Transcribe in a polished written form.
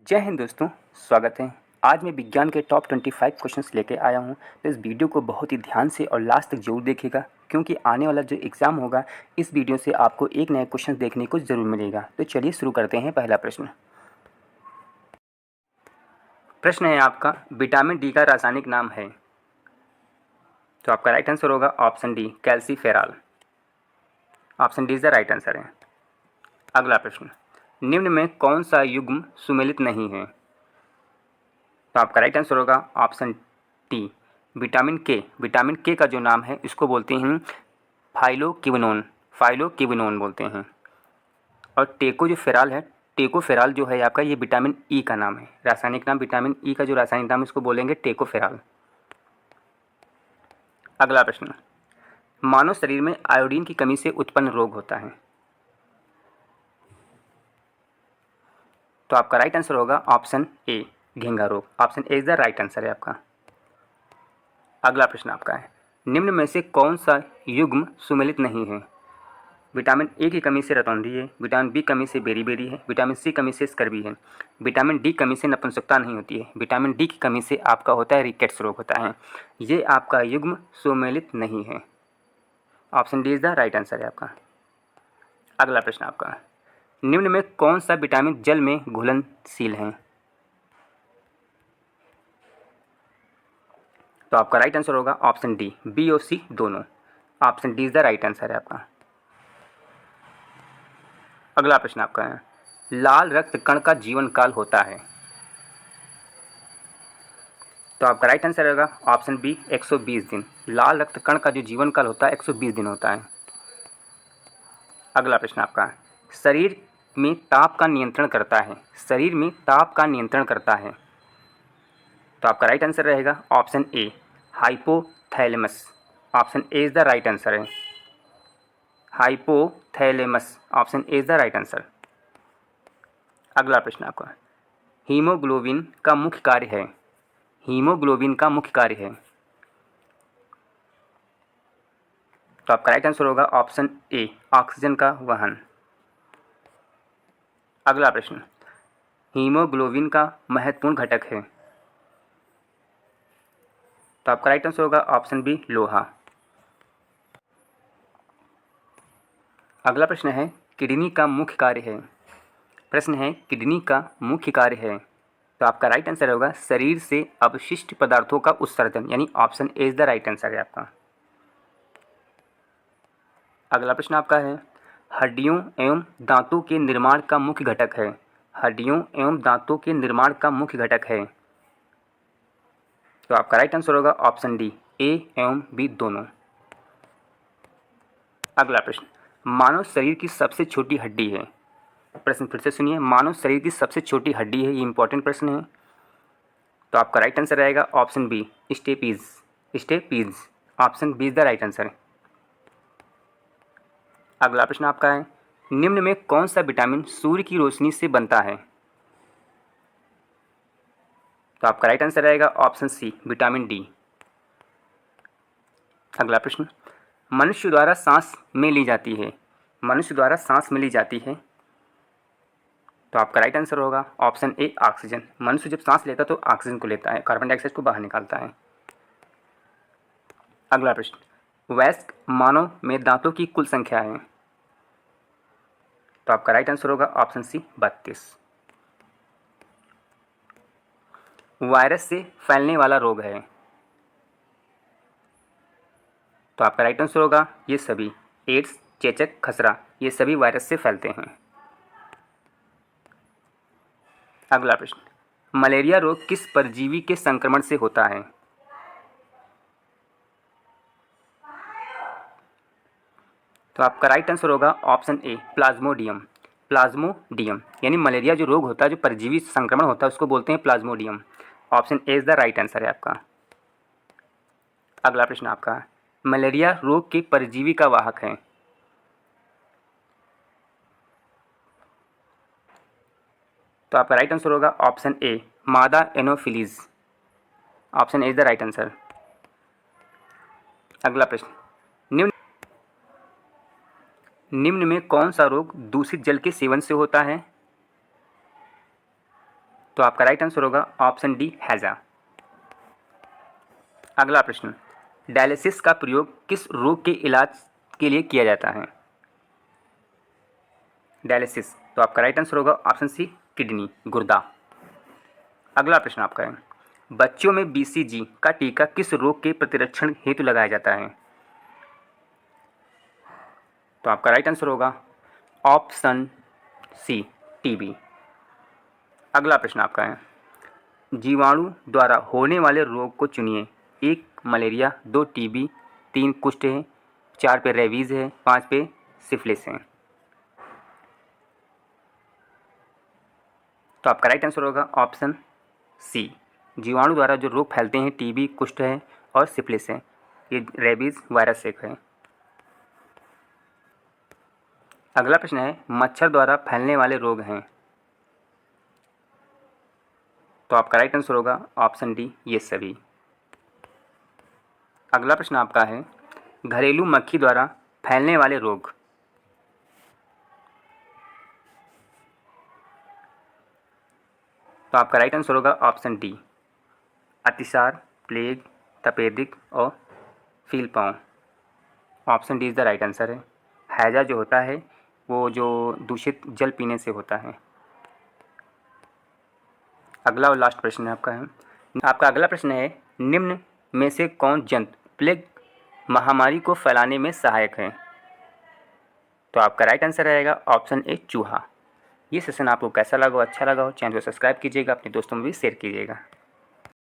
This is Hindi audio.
जय हिंद दोस्तों, स्वागत है। आज मैं विज्ञान के टॉप 25 क्वेश्चंस लेके आया हूँ। तो इस वीडियो को बहुत ही ध्यान से और लास्ट तक जरूर देखिएगा, क्योंकि आने वाला जो एग्ज़ाम होगा इस वीडियो से आपको एक नया क्वेश्चन देखने को ज़रूर मिलेगा। तो चलिए शुरू करते हैं। पहला प्रश्न है आपका, विटामिन डी का रासायनिक नाम है। तो आपका राइट आंसर होगा option D, calciferol. Option D is the right answer है। अगला प्रश्न, निम्न में कौन सा युग्म सुमेलित नहीं है। तो आपका राइट आंसर होगा ऑप्शन टी, विटामिन के। विटामिन के का जो नाम है इसको बोलते हैं फाइलोक्विनोन। फाइलोक्विनोन बोलते हैं। और टेको जो फेराल है, टेकोफेराल जो है आपका, ये विटामिन ई का नाम है। रासायनिक नाम विटामिन ई का जो रासायनिक नाम है इसको बोलेंगे टेकोफेराल। अगला प्रश्न, मानव शरीर में आयोडीन की कमी से उत्पन्न रोग होता है। तो आपका राइट आंसर होगा ऑप्शन ए, घेंघा रोग। Option A is the right answer है आपका। अगला प्रश्न आपका है, निम्न में से कौन सा युग्म सुमेलित नहीं है। विटामिन ए की कमी से रतौंधी है, विटामिन बी कमी से बेरी है, विटामिन सी कमी से स्कर्वी है, विटामिन डी कमी से नपुंसकता नहीं होती है, विटामिन डी की कमी से आपका होता है रिकेट्स रोग होता है। ये आपका युग्म सुमेलित नहीं है। Option D is the right answer है आपका। अगला प्रश्न आपका, निम्न में कौन सा विटामिन जल में घुलनशील है। तो आपका राइट आंसर होगा ऑप्शन डी, बी और सी दोनों। Option D is the right answer है आपका। अगला प्रश्न आपका है, लाल रक्त कण का जीवन काल होता है। तो आपका राइट आंसर होगा ऑप्शन बी, 120 दिन। लाल रक्त कण का जो जीवन काल होता है 120 दिन होता है। अगला प्रश्न आपका है, शरीर में ताप का नियंत्रण करता है। शरीर में ताप का नियंत्रण करता है। तो आपका राइट आंसर रहेगा option A, hypothalamus. Option A is the right answer है, hypothalamus. Option A is the right answer. अगला प्रश्न आपका, हीमोग्लोबिन का मुख्य कार्य है। हीमोग्लोबिन का मुख्य कार्य है। तो आपका राइट आंसर होगा ऑप्शन ए, ऑक्सीजन का वहन। अगला प्रश्न, हीमोग्लोबिन का महत्वपूर्ण घटक है। तो आपका राइट आंसर होगा ऑप्शन बी, लोहा। अगला प्रश्न है, किडनी का मुख्य कार्य है। प्रश्न है, किडनी का मुख्य कार्य है। तो आपका राइट आंसर होगा शरीर से अपशिष्ट पदार्थों का उत्सर्जन, यानी option A is the right answer है आपका। अगला प्रश्न आपका है, हड्डियों एवं दांतों के निर्माण का मुख्य घटक है। हड्डियों एवं दांतों के निर्माण का मुख्य घटक है। तो आपका राइट आंसर होगा ऑप्शन डी, ए एवं बी दोनों। अगला प्रश्न, मानव शरीर की सबसे छोटी हड्डी है। प्रश्न फिर से सुनिए, मानव शरीर की सबसे छोटी हड्डी है, ये इंपॉर्टेंट प्रश्न है। तो आपका राइट आंसर रहेगा option B, steppes. Steppes. Option B is the right answer. अगला प्रश्न आपका है, निम्न में कौन सा विटामिन सूर्य की रोशनी से बनता है। तो आपका राइट आंसर रहेगा ऑप्शन सी, विटामिन डी। अगला प्रश्न, मनुष्य द्वारा सांस में ली जाती है। मनुष्य द्वारा सांस में ली जाती है। तो आपका राइट आंसर होगा ऑप्शन ए, ऑक्सीजन। मनुष्य जब सांस लेता है तो ऑक्सीजन को लेता है, कार्बन डाइऑक्साइड को बाहर निकालता है। अगला प्रश्न, वयस्क मानव में दांतों की कुल संख्या है। तो आपका राइट आंसर होगा ऑप्शन सी, 32। वायरस से फैलने वाला रोग है। तो आपका राइट आंसर होगा ये सभी, एड्स, चेचक, खसरा, ये सभी वायरस से फैलते हैं। अगला प्रश्न, मलेरिया रोग किस परजीवी के संक्रमण से होता है। तो आपका राइट आंसर होगा ऑप्शन ए, प्लाज्मोडियम। प्लाज्मोडियम, यानी मलेरिया जो रोग होता है, जो परजीवी संक्रमण होता है, उसको बोलते हैं Plasmodium. Option A is the right answer है आपका। अगला प्रश्न आपका, मलेरिया रोग के परजीवी का वाहक है। तो आपका राइट आंसर होगा ऑप्शन ए, मादा anopheles. Option A is the right answer. अगला प्रश्न, निम्न में कौन सा रोग दूषित जल के सेवन से होता है। तो आपका राइट आंसर होगा ऑप्शन डी हैजा। अगला प्रश्न, डायलिसिस का प्रयोग किस रोग के इलाज के लिए किया जाता है? डायलिसिस, तो आपका राइट आंसर होगा ऑप्शन सी किडनी, गुर्दा। अगला प्रश्न आपका है, बच्चों में बीसीजी का टीका किस रोग के प्रतिरक्षण हेतु लगाया जाता है? तो आपका राइट आंसर होगा ऑप्शन सी टीबी। अगला प्रश्न आपका है, जीवाणु द्वारा होने वाले रोग को चुनिए। 1 मलेरिया, 2 टीबी, 3 कुष्ठ है, 4 पे रेबीज़ है, 5 पे सिफिलिस है। तो आपका राइट आंसर होगा ऑप्शन सी, जीवाणु द्वारा जो रोग फैलते हैं टीबी, कुष्ठ है और सिफिलिस है। ये रेबीज़ वायरस से है। अगला प्रश्न है, मच्छर द्वारा फैलने वाले रोग हैं। तो आपका राइट आंसर होगा ऑप्शन डी ये सभी। अगला प्रश्न आपका है, घरेलू मक्खी द्वारा फैलने वाले रोग। तो आपका राइट आंसर होगा ऑप्शन डी अतिसार, प्लेग, तपेदिक और फीलपाँव। Option D is the right answer है। हैजा जो होता है वो जो दूषित जल पीने से होता है। अगला और लास्ट प्रश्न है आपका अगला प्रश्न है, निम्न में से कौन जंतु प्लेग महामारी को फैलाने में सहायक है? तो आपका राइट आंसर रहेगा ऑप्शन ए चूहा। ये सेशन आपको कैसा लगा हो, अच्छा लगा हो, चैनल को सब्सक्राइब कीजिएगा, अपने दोस्तों में भी शेयर कीजिएगा।